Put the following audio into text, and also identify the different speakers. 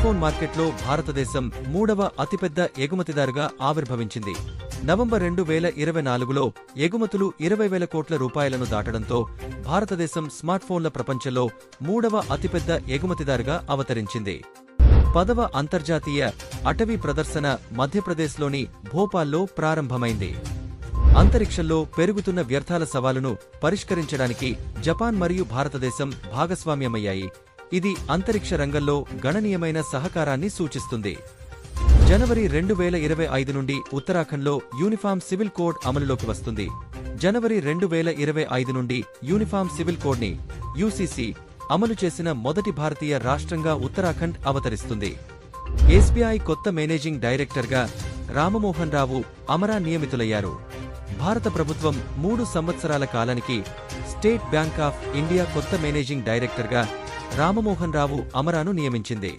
Speaker 1: Phone మార్కెట్లో భారతదేశం మూడవ అతిపెద్ద ఎగుమతిదారుగా ఆవిర్భవించింది. నవంబర్ 2024లో ఎగుమతులు 20,000 కోట్ల రూపాయలను దాటడంతో భారతదేశం స్మార్ట్ఫోన్ల ప్రపంచంలో మూడవ అతిపెద్ద ఎగుమతిదారుగా అవతరించింది. 10వ అంతర్జాతీయ అటవీ ప్రదర్శన మధ్యప్రదేశ్లోని భోపాల్లో ప్రారంభమైంది. అంతరిక్షంలో పెరుగుతున్న వ్యర్థాల సవాలును పరిష్కరించడానికి జపాన్ మరియు భారతదేశం భాగస్వామ్యమయ్యాయి. ఇది అంతరిక్ష రంగంలో గణనీయమైన సహకారాన్ని సూచిస్తుంది. జనవరి 2025 నుండి ఉత్తరాఖండ్లో యూనిఫామ్ సివిల్ కోడ్ అమలులోకి వస్తుంది. జనవరి 2025 నుండి యూనిఫామ్ సివిల్ కోడ్ని యూసీసీ అమలు చేసిన మొదటి భారతీయ రాష్ట్రంగా ఉత్తరాఖండ్ అవతరిస్తుంది. ఎస్బీఐ కొత్త మేనేజింగ్ డైరెక్టర్గా రామమోహన్ రావు అమరా నియమితులయ్యారు. భారత ప్రభుత్వం 3 సంవత్సరాల కాలానికి స్టేట్ బ్యాంక్ ఆఫ్ ఇండియా కొత్త మేనేజింగ్ డైరెక్టర్గా రామమోహన్ రావు అమరాను నియమించింది.